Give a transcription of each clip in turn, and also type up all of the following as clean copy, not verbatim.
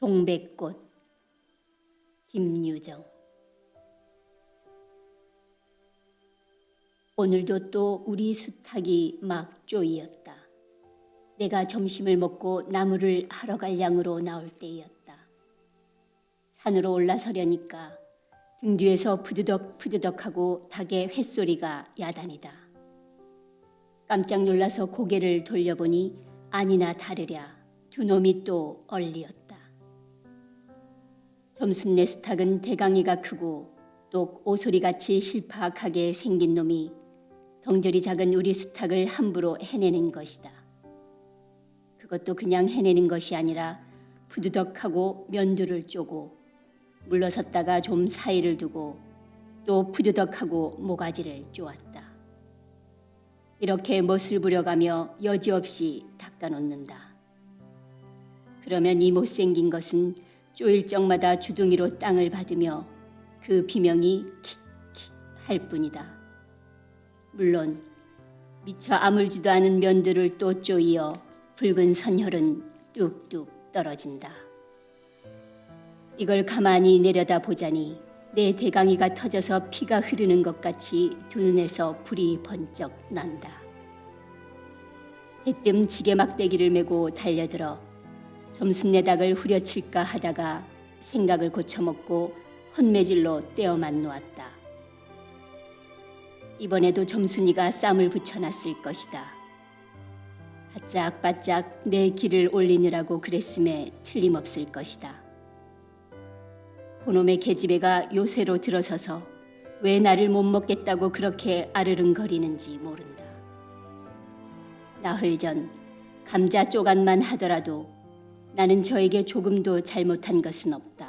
동백꽃. 김유정. 오늘도 또 우리 수탉이 막 쪼이었다. 내가 점심을 먹고 나무를 하러 갈 양으로 나올 때였다. 산으로 올라서려니까 등 뒤에서 푸드덕푸드덕하고 닭의 횟소리가 야단이다. 깜짝 놀라서 고개를 돌려보니 아니나 다르랴 두 놈이 또 얼리었다. 점순네 수탉은 대강이가 크고 또 오소리같이 실팍하게 생긴 놈이 덩저리 작은 우리 수탉을 함부로 해내는 것이다. 그것도 그냥 해내는 것이 아니라 푸드덕하고 면두를 쪼고 물러섰다가 좀 사이를 두고 또 푸드덕하고 모가지를 쪼았다. 이렇게 멋을 부려가며 여지없이 닦아놓는다. 그러면 이 못생긴 것은 쪼일 적마다 주둥이로 땅을 받으며 그 비명이 킥킥 할 뿐이다. 물론 미처 아물지도 않은 면들을 또 쪼이어 붉은 선혈은 뚝뚝 떨어진다. 이걸 가만히 내려다보자니 내 대강이가 터져서 피가 흐르는 것 같이 두 눈에서 불이 번쩍 난다. 대뜸 지게 막대기를 메고 달려들어 점순네 닭을 후려칠까 하다가 생각을 고쳐먹고 헌매질로 떼어만 놓았다. 이번에도 점순이가 쌈을 붙여놨을 것이다. 바짝바짝 내 길을 올리느라고 그랬음에 틀림없을 것이다. 그놈의 계집애가 요새로 들어서서 왜 나를 못 먹겠다고 그렇게 아르릉거리는지 모른다. 나흘 전 감자 쪼간만 하더라도 나는 저에게 조금도 잘못한 것은 없다.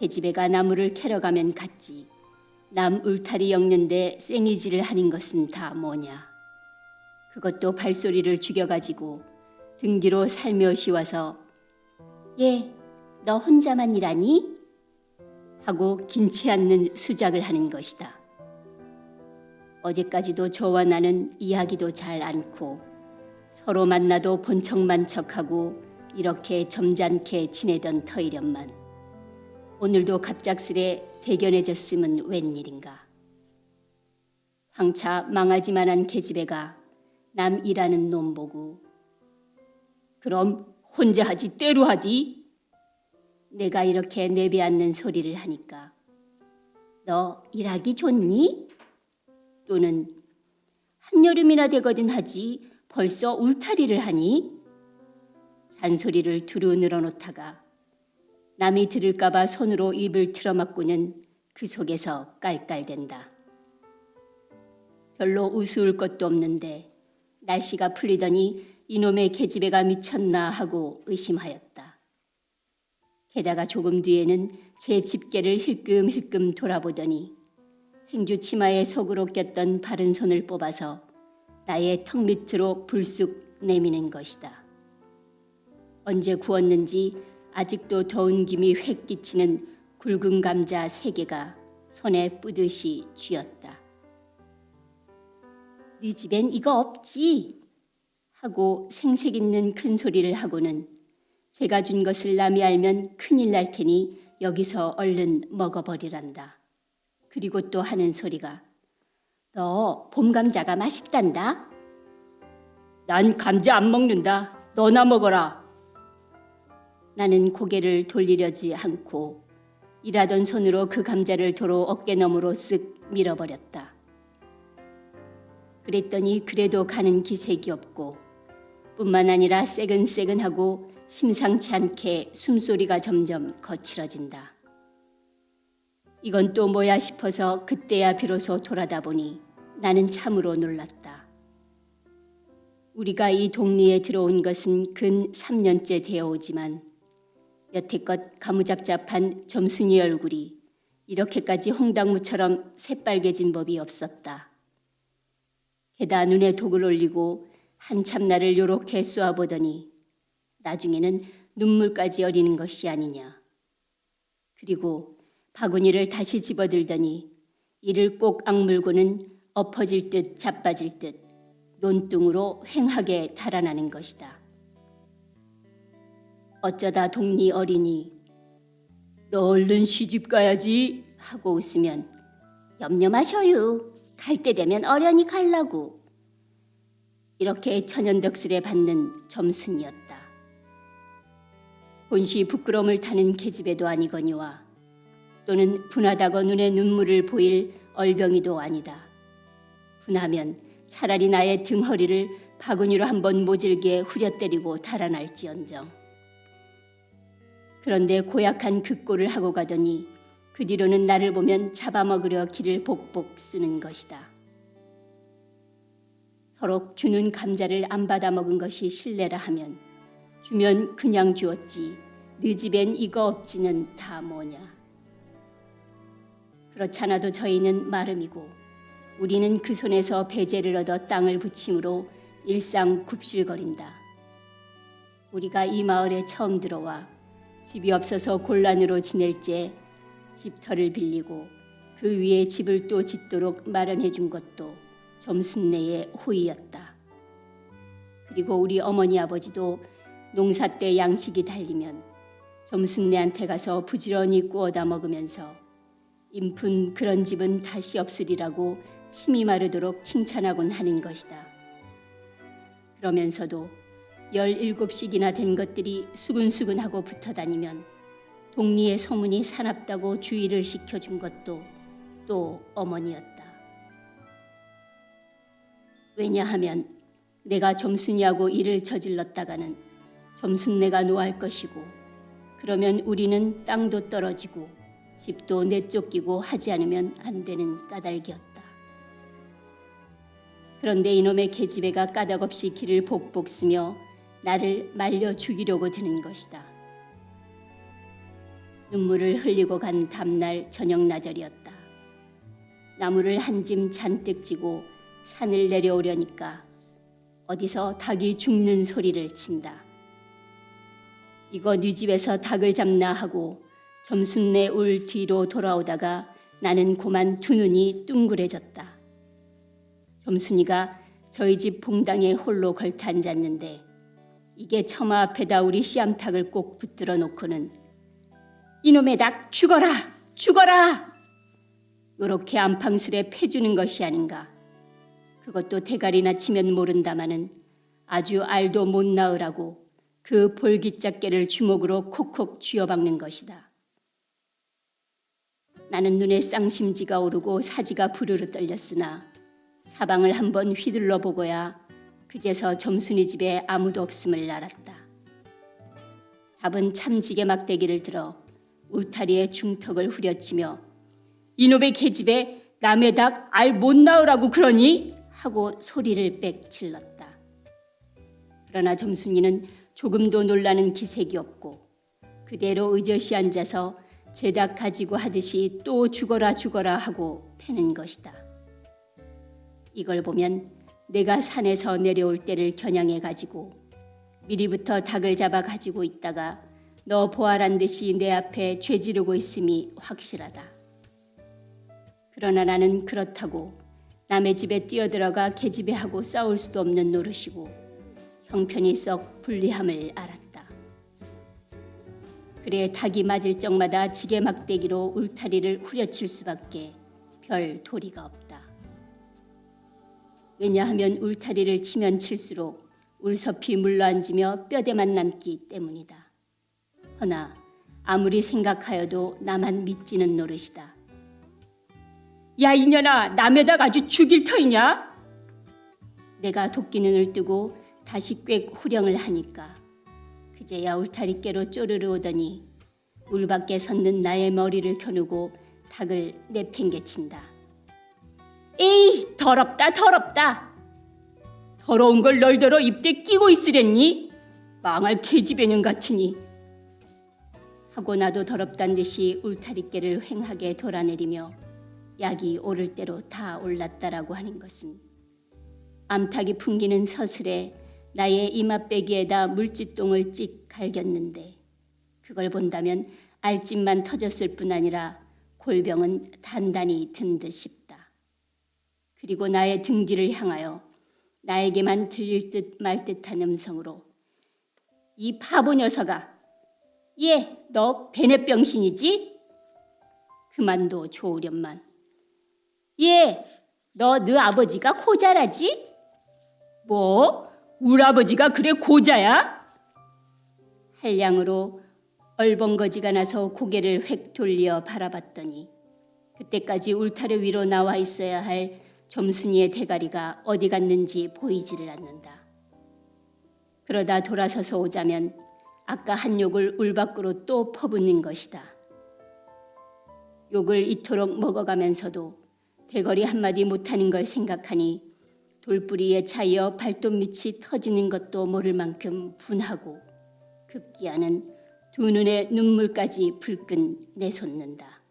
계집애가 나무를 캐러 가면 갔지. 남 울타리 엮는데 생이질을 하는 것은 다 뭐냐. 그것도 발소리를 죽여가지고 등 뒤로 살며시 와서 예, 너 혼자만 일하니? 하고 긴치 않는 수작을 하는 것이다. 어제까지도 저와 나는 이야기도 잘 않고 서로 만나도 본 척만 척하고 이렇게 점잖게 지내던 터이련만 오늘도 갑작스레 대견해졌음은 웬일인가. 황차 망아지만한 계집애가 남 일하는 놈 보고 그럼 혼자 하지 때로 하디? 내가 이렇게 내비앉는 소리를 하니까 너 일하기 좋니? 또는 한여름이나 되거든 하지 벌써 울타리를 하니? 잔소리를 두루 늘어놓다가 남이 들을까봐 손으로 입을 틀어막고는 그 속에서 깔깔댄다. 별로 우스울 것도 없는데 날씨가 풀리더니 이놈의 계집애가 미쳤나 하고 의심하였다. 게다가 조금 뒤에는 제 집게를 힐끔힐끔 돌아보더니 행주 치마에 속으로 꼈던 바른 손을 뽑아서 나의 턱 밑으로 불쑥 내미는 것이다. 언제 구웠는지 아직도 더운 김이 획 끼치는 굵은 감자 3개가 손에 뿌듯이 쥐었다. 네 집엔 이거 없지? 하고 생색 있는 큰 소리를 하고는 제가 준 것을 남이 알면 큰일 날 테니 여기서 얼른 먹어버리란다. 그리고 또 하는 소리가 너 봄감자가 맛있단다. 난 감자 안 먹는다. 너나 먹어라. 나는 고개를 돌리려지 않고 일하던 손으로 그 감자를 도로 어깨너머로 쓱 밀어버렸다. 그랬더니 그래도 가는 기색이 없고 뿐만 아니라 새근새근하고 심상치 않게 숨소리가 점점 거칠어진다. 이건 또 뭐야 싶어서 그때야 비로소 돌아다 보니 나는 참으로 놀랐다. 우리가 이 동리에 들어온 것은 근 3년째 되어오지만 여태껏 가무잡잡한 점순이 얼굴이 이렇게까지 홍당무처럼 새빨개진 법이 없었다. 게다 눈에 독을 올리고 한참 나를 요렇게 쏘아보더니 나중에는 눈물까지 어리는 것이 아니냐. 그리고 바구니를 다시 집어들더니 이를 꼭 악물고는 엎어질 듯 자빠질 듯 논둥으로 횡하게 달아나는 것이다. 어쩌다 동리 어린이 너 얼른 시집 가야지 하고 웃으면 염려 마셔요. 갈 때 되면 어련히 갈라고. 이렇게 천연덕스레 받는 점순이었다. 본시 부끄러움을 타는 계집애도 아니거니와 또는 분하다고 눈에 눈물을 보일 얼병이도 아니다. 분하면 차라리 나의 등허리를 바구니로 한번 모질게 후려때리고 달아날지언정. 그런데 고약한 그 꼴을 하고 가더니 그 뒤로는 나를 보면 잡아먹으려 기를 복복 쓰는 것이다. 서로 주는 감자를 안 받아 먹은 것이 실례라 하면 주면 그냥 주었지 네 집엔 이거 없지는 다 뭐냐. 그렇잖아도 저희는 마름이고 우리는 그 손에서 배제를 얻어 땅을 부침으로 일상 굽실거린다. 우리가 이 마을에 처음 들어와 집이 없어서 곤란으로 지낼 때 집터를 빌리고 그 위에 집을 또 짓도록 마련해 준 것도 점순네의 호의였다. 그리고 우리 어머니 아버지도 농사 때 양식이 달리면 점순네한테 가서 부지런히 구워다 먹으면서 인푼 그런 집은 다시 없으리라고 침이 마르도록 칭찬하곤 하는 것이다. 그러면서도 17씩이나 된 것들이 수근수근하고 붙어다니면 동리의 소문이 사납다고 주의를 시켜준 것도 또 어머니였다. 왜냐하면 내가 점순이하고 일을 저질렀다가는 점순네가 노할 것이고 그러면 우리는 땅도 떨어지고 집도 내쫓기고 하지 않으면 안 되는 까닭이었다. 그런데 이놈의 계집애가 까닭없이 길을 복복 쓰며 나를 말려 죽이려고 드는 것이다. 눈물을 흘리고 간 다음날 저녁 나절이었다. 나무를 한 짐 잔뜩 지고 산을 내려오려니까 어디서 닭이 죽는 소리를 친다. 이거 네 집에서 닭을 잡나 하고 점순네 울 뒤로 돌아오다가 나는 고만 두 눈이 둥그레졌다. 점순이가 저희 집 봉당에 홀로 걸터 앉았는데 이게 처마 앞에다 우리 씨암탉을 꼭 붙들어 놓고는 이놈의 닭 죽어라! 죽어라! 요렇게 안팡스레 패주는 것이 아닌가. 그것도 대가리나 치면 모른다마는 아주 알도 못 낳으라고 그 볼기짝개를 주먹으로 콕콕 쥐어박는 것이다. 나는 눈에 쌍심지가 오르고 사지가 부르르 떨렸으나 사방을 한번 휘둘러 보고야 그제서 점순이 집에 아무도 없음을 알았다. 잡은 참지게 막대기를 들어 울타리에 중턱을 후려치며 이놈의 계집애 남의 닭 알 못 낳으라고 그러니? 하고 소리를 빽 질렀다. 그러나 점순이는 조금도 놀라는 기색이 없고 그대로 의젓이 앉아서 제 닭 가지고 하듯이 또 죽어라 죽어라 하고 패는 것이다. 이걸 보면 내가 산에서 내려올 때를 겨냥해 가지고 미리부터 닭을 잡아 가지고 있다가 너 보아란 듯이 내 앞에 죄지르고 있음이 확실하다. 그러나 나는 그렇다고 남의 집에 뛰어들어가 계집애하고 싸울 수도 없는 노릇이고 형편이 썩 불리함을 알았다. 그래 닭이 맞을 적마다 지게 막대기로 울타리를 후려칠 수밖에 별 도리가 없다. 왜냐하면 울타리를 치면 칠수록 울섭이 물러앉으며 뼈대만 남기 때문이다. 허나 아무리 생각하여도 나만 믿지는 노릇이다. 야 이년아, 남의 닭 아주 죽일 터이냐? 내가 도끼눈을 뜨고 다시 꽥 후령을 하니까 그제야 울타리께로 쪼르르 오더니 울 밖에 섰는 나의 머리를 겨누고 닭을 내팽개친다. 에이 더럽다 더럽다. 더러운 걸 널더러 입대 끼고 있으랬니? 망할 계집애년 같으니. 하고 나도 더럽단 듯이 울타리께를 횡하게 돌아내리며 약이 오를 대로 다 올랐다라고 하는 것은 암탉이 풍기는 서슬에 나의 이맛배기에다 물짓똥을 찍 갈겼는데 그걸 본다면 알집만 터졌을 뿐 아니라 골병은 단단히 든 듯 싶다. 그리고 나의 등뒤를 향하여 나에게만 들릴 듯 말 듯한 음성으로 이 바보 녀석아, 예, 너 베넷병신이지? 그만둬 조으련만. 예, 너 아버지가 고자라지? 뭐? 우리 아버지가 그래 고자야? 한량으로 얼벙거지가 나서 고개를 획 돌려 바라봤더니 그때까지 울타리 위로 나와 있어야 할 점순이의 대가리가 어디 갔는지 보이지를 않는다. 그러다 돌아서서 오자면 아까 한 욕을 울 밖으로 또 퍼붓는 것이다. 욕을 이토록 먹어가면서도 대거리 한마디 못하는 걸 생각하니 돌뿌리에 차이어 발톱 밑이 터지는 것도 모를 만큼 분하고 급기야는 두 눈에 눈물까지 불끈 내솟는다.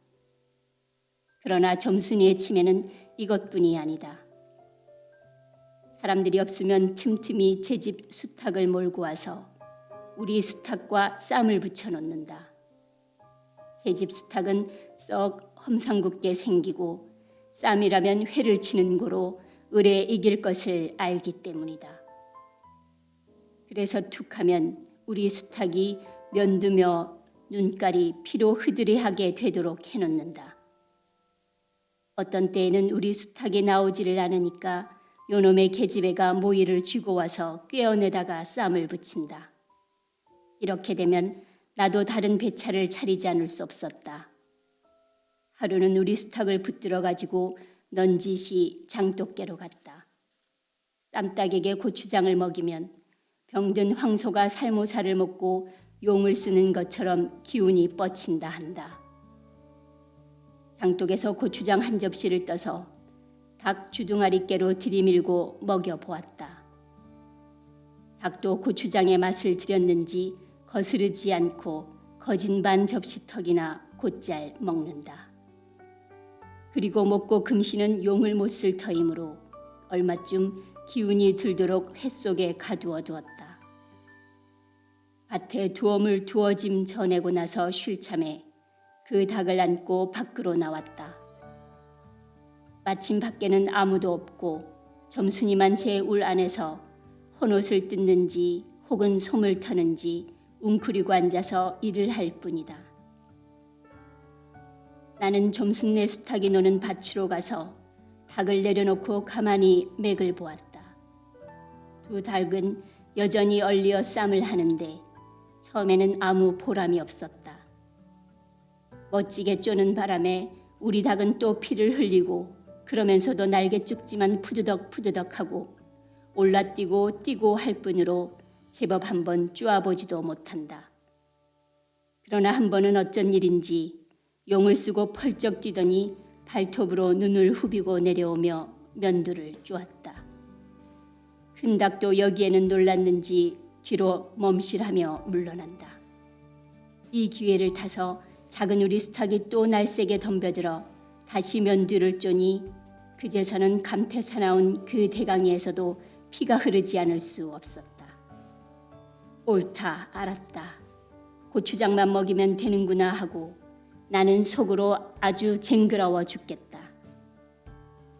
그러나 점순이의 치매는 이것뿐이 아니다. 사람들이 없으면 틈틈이 제 집 수탉을 몰고 와서 우리 수탉과 쌈을 붙여놓는다. 제 집 수탉은 썩 험상궂게 생기고 쌈이라면 회를 치는 고로 을에 이길 것을 알기 때문이다. 그래서 툭하면 우리 수탉이 면두며 눈깔이 피로 흐드레하게 되도록 해놓는다. 어떤 때에는 우리 수탉이 나오지를 않으니까 요놈의 계집애가 모이를 쥐고 와서 꿰어내다가 쌈을 붙인다. 이렇게 되면 나도 다른 배차를 차리지 않을 수 없었다. 하루는 우리 수탉을 붙들어 가지고 넌지시 장독계로 갔다. 쌈닭에게 고추장을 먹이면 병든 황소가 살모사를 먹고 용을 쓰는 것처럼 기운이 뻗친다 한다. 장독에서 고추장 한 접시를 떠서 닭 주둥아리깨로 들이밀고 먹여보았다. 닭도 고추장의 맛을 들였는지 거스르지 않고 거진 반 접시턱이나 곧잘 먹는다. 그리고 먹고 금시는 용을 못 쓸 터이므로 얼마쯤 기운이 들도록 회 속에 가두어 두었다. 밭에 두엄을 두어짐 전해고 나서 쉴 참에 그 닭을 안고 밖으로 나왔다. 마침 밖에는 아무도 없고 점순이만 제 울 안에서 헌옷을 뜯는지 혹은 솜을 터는지 웅크리고 앉아서 일을 할 뿐이다. 나는 점순네 수탉이 노는 밭으로 가서 닭을 내려놓고 가만히 맥을 보았다. 두 닭은 여전히 얼리어 쌈을 하는데 처음에는 아무 보람이 없었다. 멋지게 쪼는 바람에 우리 닭은 또 피를 흘리고 그러면서도 날개 쭉지만 푸드덕푸드덕하고 올라뛰고 뛰고 할 뿐으로 제법 한번 쪼아보지도 못한다. 그러나 한 번은 어쩐 일인지 용을 쓰고 펄쩍 뛰더니 발톱으로 눈을 후비고 내려오며 면두를 쪼았다. 큰 닭도 여기에는 놀랐는지 뒤로 멈실하며 물러난다. 이 기회를 타서 작은 우리 수탉이 또 날쌔게 덤벼들어 다시 면두를 쪼니 그제서는 감태 사나운 그 대강이에서도 피가 흐르지 않을 수 없었다. 옳다, 알았다. 고추장만 먹이면 되는구나 하고 나는 속으로 아주 쟁그러워 죽겠다.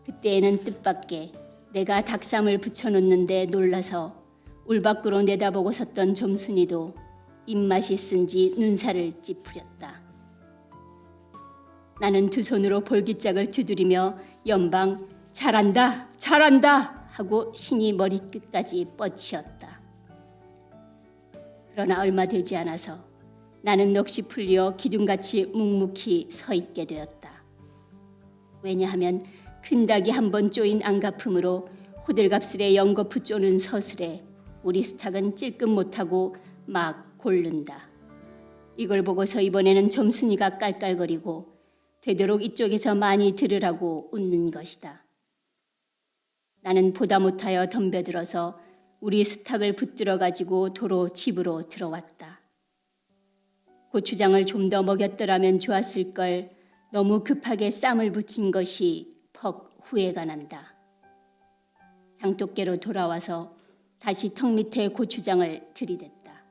그때에는 뜻밖의 내가 닭쌈을 붙여놓는데 놀라서 울 밖으로 내다보고 섰던 점순이도 입맛이 쓴지 눈살을 찌푸렸다. 나는 두 손으로 볼기짝을 두드리며 연방 잘한다 잘한다 하고 신이 머리끝까지 뻗치었다. 그러나 얼마 되지 않아서 나는 넋이 풀려 기둥같이 묵묵히 서 있게 되었다. 왜냐하면 큰 닭이 한번 쪼인 안가품으로 호들갑스레 연거푸 쪼는 서슬에 우리 수탉은 찔끔 못하고 막 골른다. 이걸 보고서 이번에는 점순이가 깔깔거리고 되도록 이쪽에서 많이 들으라고 웃는 것이다. 나는 보다 못하여 덤벼들어서 우리 수탉을 붙들어 가지고 도로 집으로 들어왔다. 고추장을 좀 더 먹였더라면 좋았을 걸 너무 급하게 쌈을 붙인 것이 퍽 후회가 난다. 장독계로 돌아와서 다시 턱 밑에 고추장을 들이댔다.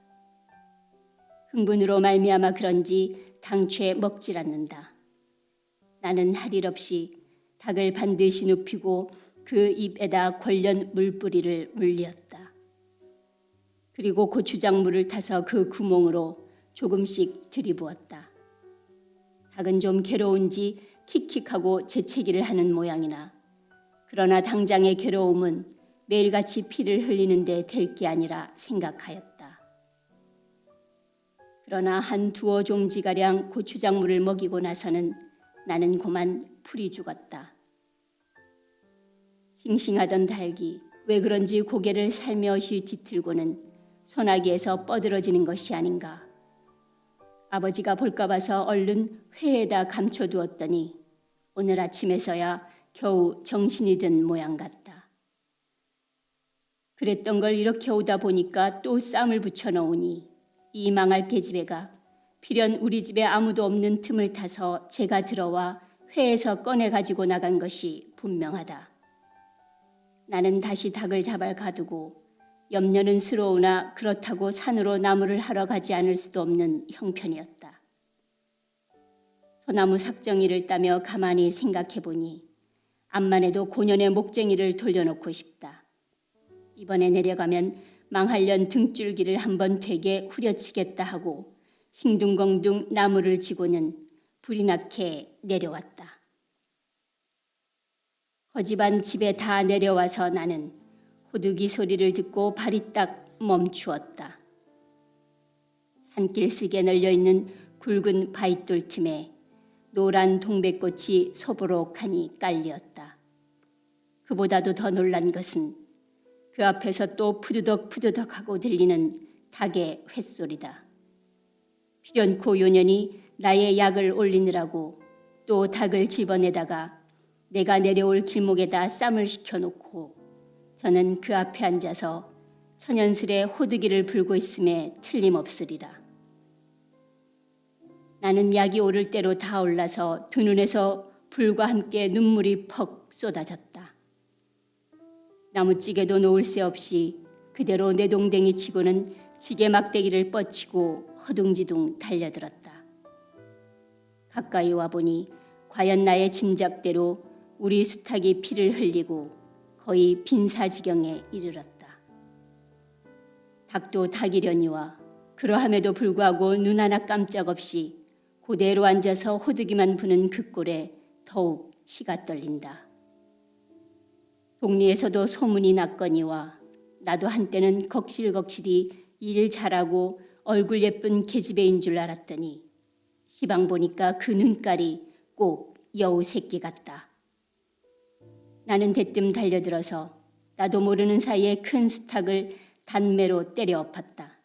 흥분으로 말미암아 그런지 당최 먹질 않는다. 나는 할 일 없이 닭을 반드시 눕히고 그 입에다 관련 물뿌리를 물렸다. 그리고 고추장 물을 타서 그 구멍으로 조금씩 들이부었다. 닭은 좀 괴로운지 킥킥하고 재채기를 하는 모양이나 그러나 당장의 괴로움은 매일같이 피를 흘리는데 될 게 아니라 생각하였다. 그러나 한 두어 종지가량 고추장물을 먹이고 나서는 나는 고만 풀이 죽었다. 싱싱하던 닭이 왜 그런지 고개를 살며시 뒤틀고는 소나기에서 뻗어지는 것이 아닌가. 아버지가 볼까 봐서 얼른 회에다 감춰두었더니 오늘 아침에서야 겨우 정신이 든 모양 같다. 그랬던 걸 이렇게 오다 보니까 또 쌈을 붙여놓으니 이 망할 계집애가 필연 우리 집에 아무도 없는 틈을 타서 제가 들어와 회에서 꺼내 가지고 나간 것이 분명하다. 나는 다시 닭을 잡아 가두고 염려는 스러우나 그렇다고 산으로 나무를 하러 가지 않을 수도 없는 형편이었다. 소나무 삭정이를 따며 가만히 생각해보니 암만 해도 고년의 목쟁이를 돌려놓고 싶다. 이번에 내려가면 망할년 등줄기를 한번 되게 후려치겠다 하고 싱둥벙둥 나무를 지고는 불이 나게 내려왔다. 거지반 집에 다 내려와서 나는 호두기 소리를 듣고 발이 딱 멈추었다. 산길 쓰게 널려있는 굵은 바위돌 틈에 노란 동백꽃이 소보록하니 깔렸다. 그보다도 더 놀란 것은 그 앞에서 또 푸드덕 하고 들리는 닭의 횟소리다. 필연코 요년이 나의 약을 올리느라고 또 닭을 집어내다가 내가 내려올 길목에다 쌈을 시켜놓고 저는 그 앞에 앉아서 천연스레 호두기를 불고 있음에 틀림없으리라. 나는 약이 오를 대로 다 올라서 두 눈에서 불과 함께 눈물이 퍽 쏟아졌다. 나무찌개도 놓을 새 없이 그대로 내 동댕이 치고는 지게 막대기를 뻗치고 허둥지둥 달려들었다. 가까이 와보니 과연 나의 짐작대로 우리 수탉이 피를 흘리고 거의 빈사지경에 이르렀다. 닭도 닭이려니와 그러함에도 불구하고 눈 하나 깜짝없이 그대로 앉아서 호두기만 부는 그 꼴에 더욱 치가 떨린다. 동리에서도 소문이 났거니와 나도 한때는 걱실걱실이 일 잘하고 얼굴 예쁜 계집애인 줄 알았더니 시방 보니까 그 눈깔이 꼭 여우 새끼 같다. 나는 대뜸 달려들어서 나도 모르는 사이에 큰 수탉을 단매로 때려 엎었다.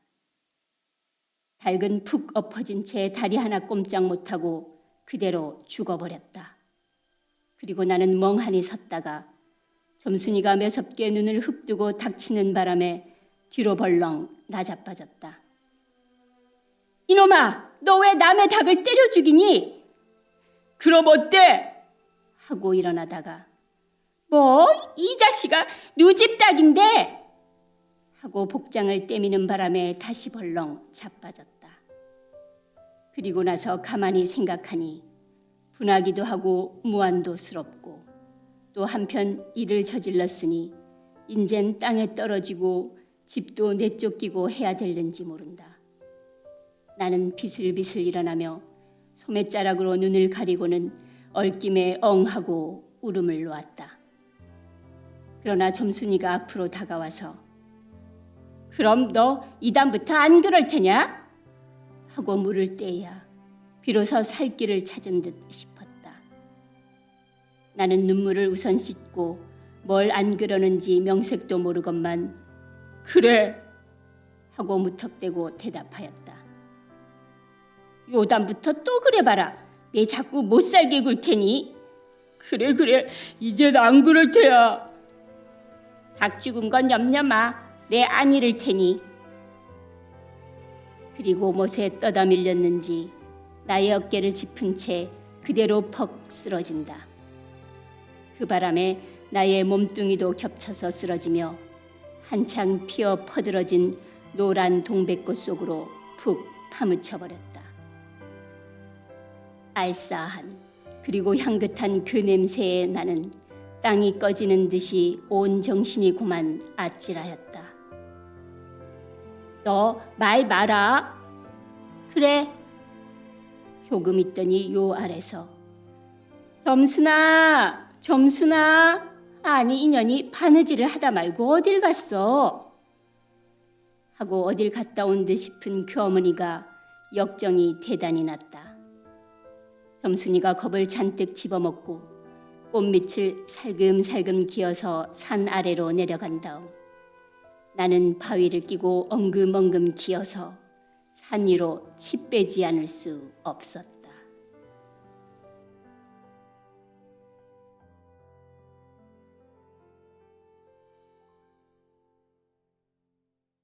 닭은 푹 엎어진 채 다리 하나 꼼짝 못하고 그대로 죽어버렸다. 그리고 나는 멍하니 섰다가 점순이가 매섭게 눈을 흡뜨고 닥치는 바람에 뒤로 벌렁 나자빠졌다. 이놈아, 너 왜 남의 닭을 때려 죽이니? 그럼 어때? 하고 일어나다가 뭐? 이 자식아 누집 닭인데? 하고 복장을 떼미는 바람에 다시 벌렁 자빠졌다. 그리고 나서 가만히 생각하니 분하기도 하고 무안도스럽고 또 한편 일을 저질렀으니 인젠 땅에 떨어지고 집도 내쫓기고 해야 될는지 모른다. 나는 비슬비슬 일어나며 소매자락으로 눈을 가리고는 얼김에 엉하고 울음을 놓았다. 그러나 점순이가 앞으로 다가와서 그럼 너 이다음부터 안 그럴 테냐? 하고 물을 때야 비로소 살 길을 찾은 듯 싶었다. 나는 눈물을 우선 씻고 뭘 안 그러는지 명색도 모르건만 그래 하고 무턱대고 대답하였다. 요담부터 또 그래봐라. 내 자꾸 못살게 굴 테니. 그래 이제 안 그럴 테야. 닭 죽은 건 염려마. 내 안 잃을 테니. 그리고 못에 떠다 밀렸는지 나의 어깨를 짚은 채 그대로 퍽 쓰러진다. 그 바람에 나의 몸뚱이도 겹쳐서 쓰러지며 한창 피어 퍼들어진 노란 동백꽃 속으로 푹 파묻혀버렸다. 알싸한 그리고 향긋한 그 냄새에 나는 땅이 꺼지는 듯이 온 정신이 고만 아찔하였다. 너 말 마라. 그래. 조금 있더니 요 아래서 점순아, 점순아. 아니 이년이 바느질을 하다 말고 어딜 갔어? 하고 어딜 갔다 온 듯 싶은 그 어머니가 역정이 대단히 났다. 점순이가 겁을 잔뜩 집어먹고 꽃밑을 살금살금 기어서 산 아래로 내려간 다음 나는 바위를 끼고 엉금엉금 기어서 산 위로 치 빼지 않을 수 없었다.